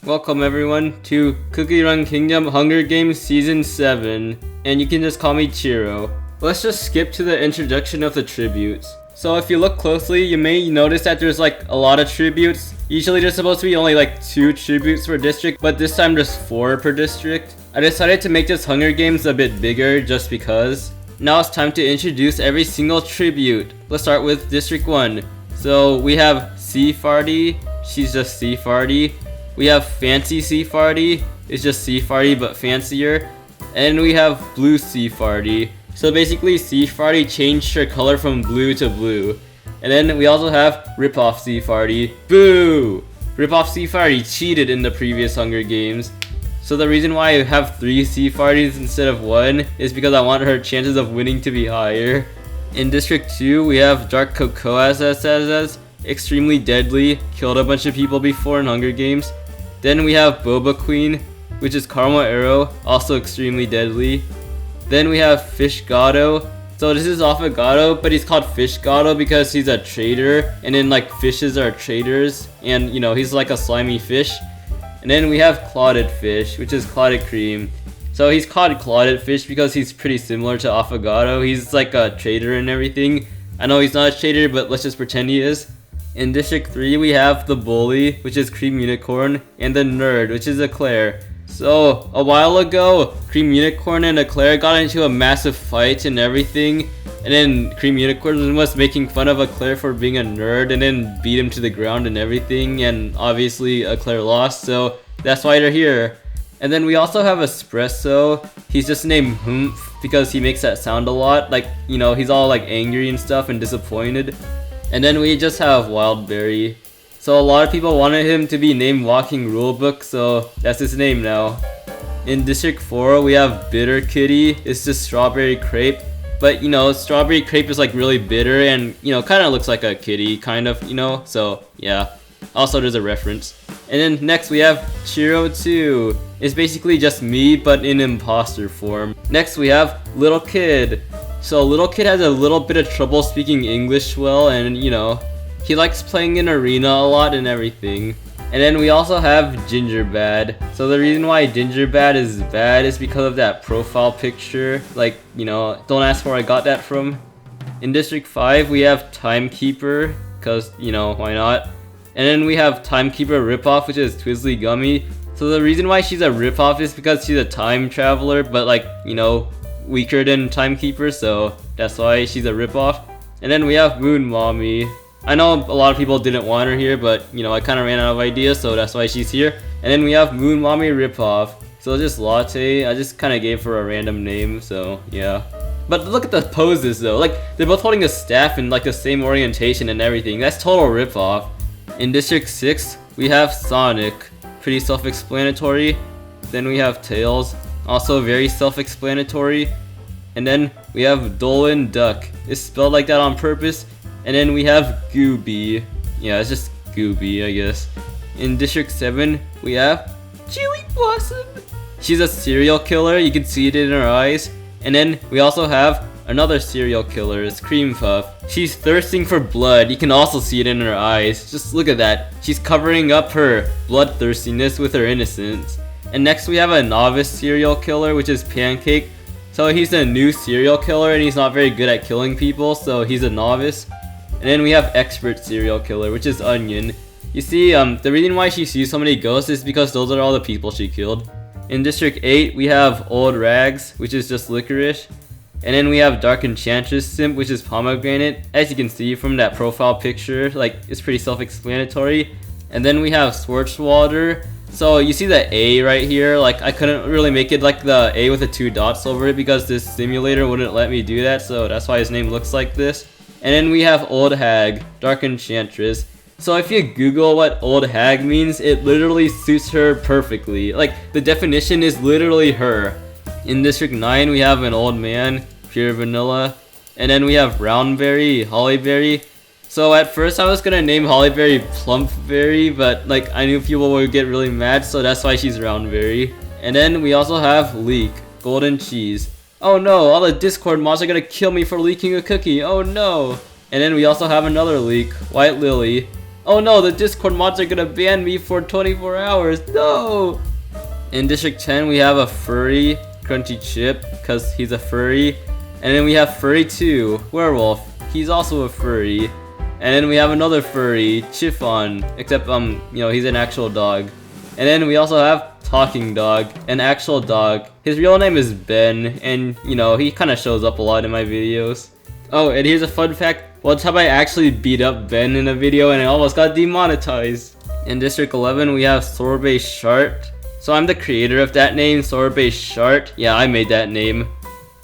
Welcome everyone to Cookie Run Kingdom Hunger Games Season 7, and you can just call me Cherrow. Let's just skip to the introduction of the tributes. So if you look closely, you may notice that there's like a lot of tributes. Usually there's supposed to be only like 2 tributes per district, but this time there's 4 per district. I decided to make this Hunger Games a bit bigger just because. Now it's time to introduce every single tribute. Let's start with District 1. So we have C Farty, she's just C Farty. We have Fancy C Farty, it's just C Farty but fancier. And we have Blue C Farty. So basically C Farty changed her color from blue to blue. And then we also have Ripoff C Farty. Boo! Ripoff C Farty cheated in the previous Hunger Games. So the reason why I have 3 C Farties instead of 1 is because I want her chances of winning to be higher. In District 2, we have Dark Cocoa as extremely deadly, killed a bunch of people before in Hunger Games. Then we have Boba Queen, which is Caramel Arrow, also extremely deadly. Then we have Fish Gato. So this is Affogato, but he's called Fish Gato because he's a trader, and then like fishes are traders, and you know, he's like a slimy fish. And then we have Clotted Fish, which is Clotted Cream. So he's called Clotted Fish because he's pretty similar to Affogato. He's like a trader and everything. I know he's not a trader, but let's just pretend he is. In District 3, we have the Bully, which is Cream Unicorn, and the Nerd, which is Eclair. So, a while ago, Cream Unicorn and Eclair got into a massive fight and everything, and then Cream Unicorn was making fun of Eclair for being a nerd and then beat him to the ground and everything, and obviously Eclair lost, so that's why they're here. And then we also have Espresso. He's just named Humph because he makes that sound a lot, like, you know, he's all like angry and stuff and disappointed. And then we just have Wildberry. So a lot of people wanted him to be named Walking Rulebook, so that's his name now. In District 4, we have Bitter Kitty. It's just Strawberry Crepe. But you know, Strawberry Crepe is like really bitter and, you know, kind of looks like a kitty, kind of, you know, so yeah. Also there's a reference. And then next we have Cherrow 2. It's basically just me, but in imposter form. Next we have Little Kid. So Little Kid has a little bit of trouble speaking English well, and you know, he likes playing in arena a lot and everything. And then we also have Gingerbad. So the reason why Gingerbad is bad is because of that profile picture. Like, you know, don't ask where I got that from. In District 5, we have Timekeeper, because, you know, why not? And then we have Timekeeper Ripoff, which is Twizzly Gummy. So the reason why she's a ripoff is because she's a time traveler, but like, you know, weaker than Timekeeper, so that's why she's a ripoff. And then we have Moon Mommy. I know a lot of people didn't want her here, but you know, I kind of ran out of ideas, so that's why she's here. And then we have Moon Mommy Ripoff. So just Latte, I just kind of gave her a random name, so yeah. But look at the poses though, like they're both holding a staff in like the same orientation and everything. That's total ripoff. In District 6, we have Sonic, pretty self-explanatory. Then we have Tails, also very self-explanatory. And then we have Dolan Duck. It's spelled like that on purpose. And then we have Gooby. Yeah, it's just Gooby, I guess. In District 7, we have Chewy Blossom. She's a serial killer, you can see it in her eyes. And then we also have another serial killer, it's Cream Puff. She's thirsting for blood, you can also see it in her eyes. Just look at that. She's covering up her bloodthirstiness with her innocence. And next we have a novice serial killer, which is Pancake. So he's a new serial killer and he's not very good at killing people, so he's a novice. And then we have expert serial killer, which is Onion. You see, the reason why she sees so many ghosts is because those are all the people she killed. In District 8, we have Old Rags, which is just Licorice. And then we have Dark Enchantress Simp, which is Pomegranate. As you can see from that profile picture, like, it's pretty self-explanatory. And then we have Schwarzwalder. So you see the A right here, like I couldn't really make it like the A with the 2 dots over it because this simulator wouldn't let me do that, so that's why his name looks like this. And then we have Old Hag, Dark Enchantress. So if you Google what Old Hag means, it literally suits her perfectly. Like, the definition is literally her. In District 9, we have an old man, Pure Vanilla. And then we have Roundberry, Hollyberry. So at first I was gonna name Hollyberry Plumpberry, but like I knew people would get really mad, so that's why she's Roundberry. And then we also have Leek, Golden Cheese. Oh no, all the Discord mods are gonna kill me for leaking a cookie, oh no! And then we also have another Leek, White Lily. Oh no, the Discord mods are gonna ban me for 24 hours. No! In District 10, we have a furry, Crunchy Chip, because he's a furry. And then we have Furry 2, Werewolf. He's also a furry. And then we have another furry, Chiffon, except he's an actual dog. And then we also have Talking Dog, an actual dog. His real name is Ben, and he kind of shows up a lot in my videos. Oh, and here's a fun fact. One time I actually beat up Ben in a video and it almost got demonetized. In District 11, we have Sorbet Shart. So I'm the creator of that name, Sorbet Shart. Yeah, I made that name.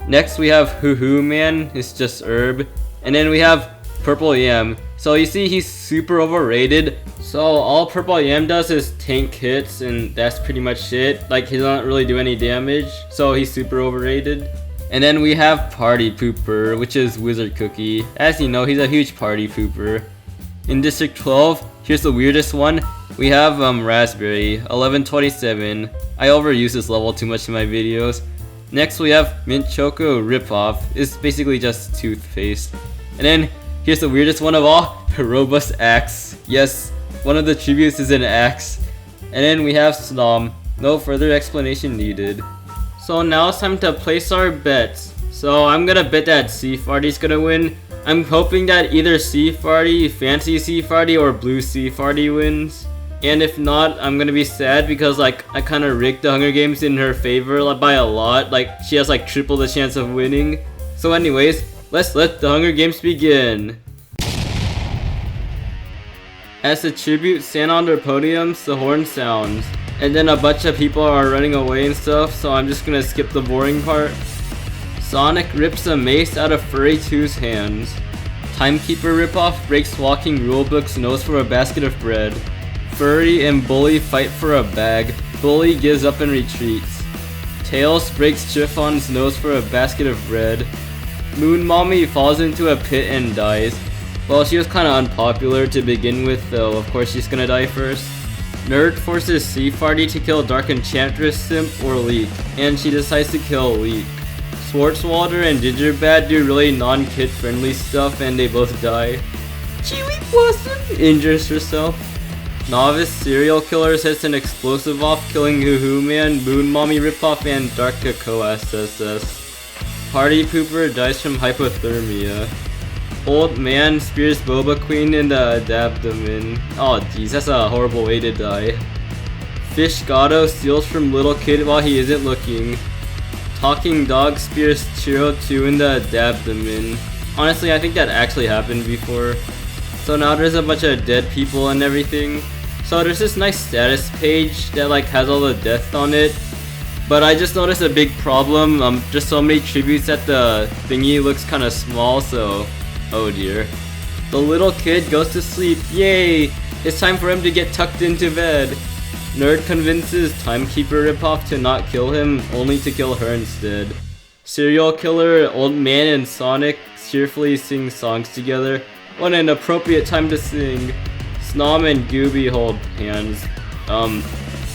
Next we have Hoo Hoo Man, it's just herb. And then we have Purple Yam. So you see he's super overrated. So all Purple Yam does is tank hits and that's pretty much it. Like he doesn't really do any damage. So he's super overrated. And then we have Party Pooper, which is Wizard Cookie. As you know, he's a huge party pooper. In District 12, here's the weirdest one. We have Raspberry, 1127. I overuse this level too much in my videos. Next we have Mint Choco Ripoff. It's basically just toothpaste. And then here's the weirdest one of all, Robust Axe. Yes, one of the tributes is an axe. And then we have Snom. No further explanation needed. So now it's time to place our bets. So I'm gonna bet that Farty's gonna win. I'm hoping that either Farty, Fancy Farty, or Blue Farty wins. And if not, I'm gonna be sad because I kinda rigged the Hunger Games in her favor by a lot. She has triple the chance of winning. So anyways, let's let the Hunger Games begin. As the tribute stand on their podiums, the horn sounds. And then a bunch of people are running away and stuff, so I'm just gonna skip the boring part. Sonic rips a mace out of Furry 2's hands. Timekeeper ripoff breaks Walking Rulebook's nose for a basket of bread. Furry and Bully fight for a bag. Bully gives up and retreats. Tails breaks Chiffon's nose for a basket of bread. Moon Mommy falls into a pit and dies. Well, she was kinda unpopular to begin with, though of course she's gonna die first. Nerd forces Farty to kill Dark Enchantress, Simp, or Leek, and she decides to kill Leek. Swartzwalder and Gingerbad do really non-kid friendly stuff and they both die. Chewy Blossom injures herself. Novice serial killer sets an explosive off, killing Hoo Hoo Man, Moon Mommy ripoff, and Dark Cocoa SSS. Party Pooper dies from hypothermia. Old man spears Boba Queen in the abdomen. Oh jeez, that's a horrible way to die. Fish Gato steals from little kid while he isn't looking. Talking dog spears Cherrow 2 in the abdomen. Honestly, I think that actually happened before. So now there's a bunch of dead people and everything. So there's this nice status page that has all the deaths on it. But I just noticed a big problem. Just so many tributes that the thingy looks kind of small, so oh dear. The little kid goes to sleep. Yay! It's time for him to get tucked into bed. Nerd convinces Timekeeper ripoff to not kill him, only to kill her instead. Serial killer, Old Man, and Sonic cheerfully sing songs together. What an appropriate time to sing. Snom and Gooby hold hands.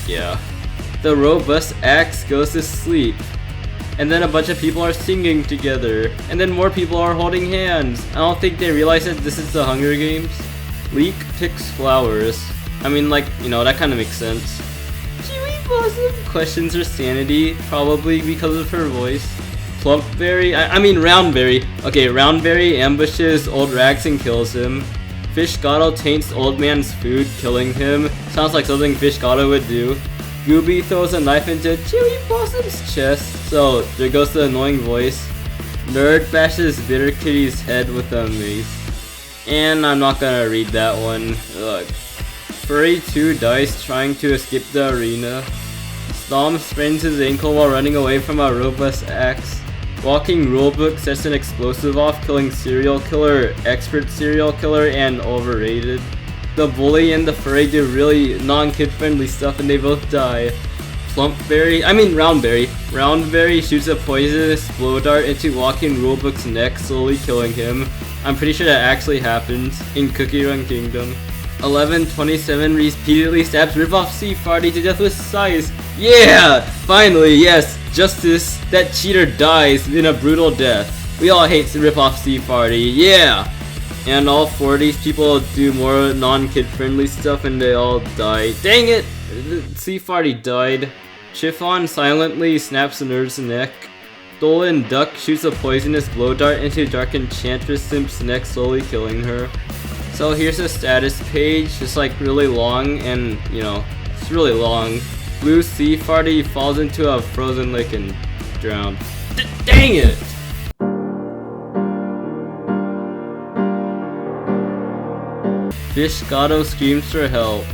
Yeah. The Robust Axe goes to sleep. And then a bunch of people are singing together. And then more people are holding hands. I don't think they realize that this is the Hunger Games. Leek picks flowers. I mean, that kind of makes sense. Chewy Blossom questions her sanity, probably because of her voice. Plumpberry, Roundberry. Okay, Roundberry ambushes Old Rags and kills him. Fish Gato taints Old Man's food, killing him. Sounds like something Fish Gato would do. Gooby throws a knife into Chewy Blossom's chest, so there goes the annoying voice. Nerd bashes Bitter Kitty's head with a mace. And I'm not gonna read that one. Ugh. Furry 2 dies trying to escape the arena. Stom sprains his ankle while running away from a Robust Axe. Walking Rulebook sets an explosive off, killing serial killer, expert serial killer, and overrated. The Bully and the Furry do really non-kid friendly stuff and they both die. Roundberry. Roundberry shoots a poisonous blow dart into Walking Rulebook's neck, slowly killing him. I'm pretty sure that actually happens in Cookie Run Kingdom. 1127 repeatedly stabs Ripoff Farty to death with size. Yeah! Finally, yes! Justice! That cheater dies in a brutal death. We all hate Ripoff Farty. Yeah! And all 40 people do more non-kid friendly stuff and they all die. Dang it! See, Farty died. Chiffon silently snaps the nerd's neck. Dolan Duck shoots a poisonous blow dart into Dark Enchantress Simp's neck, slowly killing her. So here's a status page, it's like really long and, you know, it's really long. Blue Sea Farty falls into a frozen lake and drowned. Dang it! Fish Gato screams for help.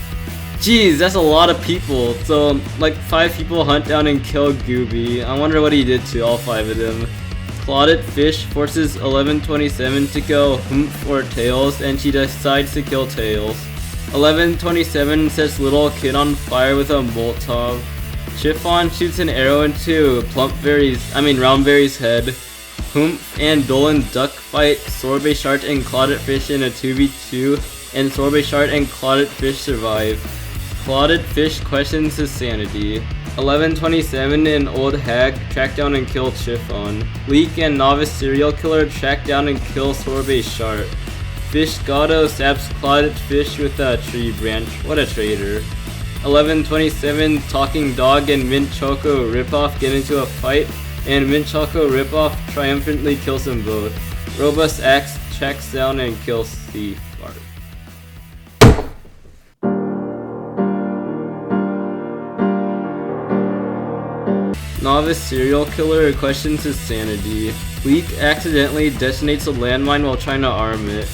Jeez, that's a lot of people. So, like 5 people hunt down and kill Gooby. I wonder what he did to all 5 of them. Clauded Fish forces 1127 to go Humph or Tails, and she decides to kill Tails. 1127 sets Little Kid on fire with a Molotov. Chiffon shoots an arrow into Roundberry's head. Humph and Dolan Duck fight Sorbet Shark and Clauded Fish in a 2v2, and Sorbet Shark and Clauded Fish survive. Clauded Fish questions his sanity. 1127 and Old Hag track down and kill Chiffon. Leek and Novice Serial Killer track down and kill Sorbet Shark. Fish Gato stabs Clauded Fish with a tree branch. What a traitor. 1127 Talking Dog and Mint Choco Ripoff get into a fight, and Mint Choco Ripoff triumphantly kills them both. Robust Axe tracks down and kills the Fart. Novice Serial Killer questions his sanity. Leek accidentally detonates a landmine while trying to arm it.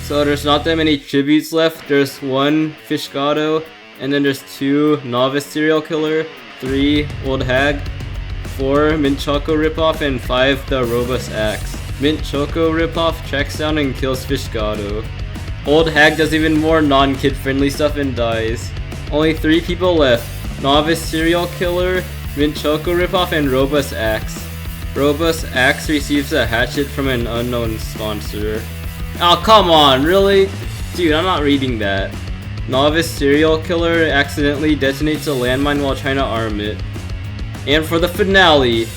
So there's not that many tributes left. There's 1 Fish Gato, and then there's 2 Novice Serial Killer, 3 Old Hag, 4 Mint Choco Ripoff, and 5 the Robust Axe. Mint Choco Ripoff tracks down and kills Fish Gato. Old Hag does even more non-kid friendly stuff and dies. Only 3 people left. Novice Serial Killer, Mint Choco Ripoff, and Robust Axe. Robust Axe receives a hatchet from an unknown sponsor. Oh, come on, really? Dude, I'm not reading that. Novice Serial Killer accidentally detonates a landmine while trying to arm it. And for the finale,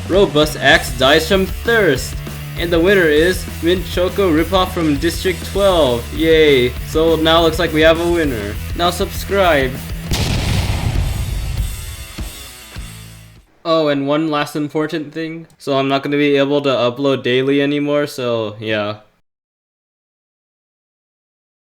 Robust Axe dies from thirst. And the winner is Mint Choco Ripoff from District 12. Yay. So now looks like we have a winner. Now subscribe. Oh, and one last important thing. So I'm not going to be able to upload daily anymore, so yeah.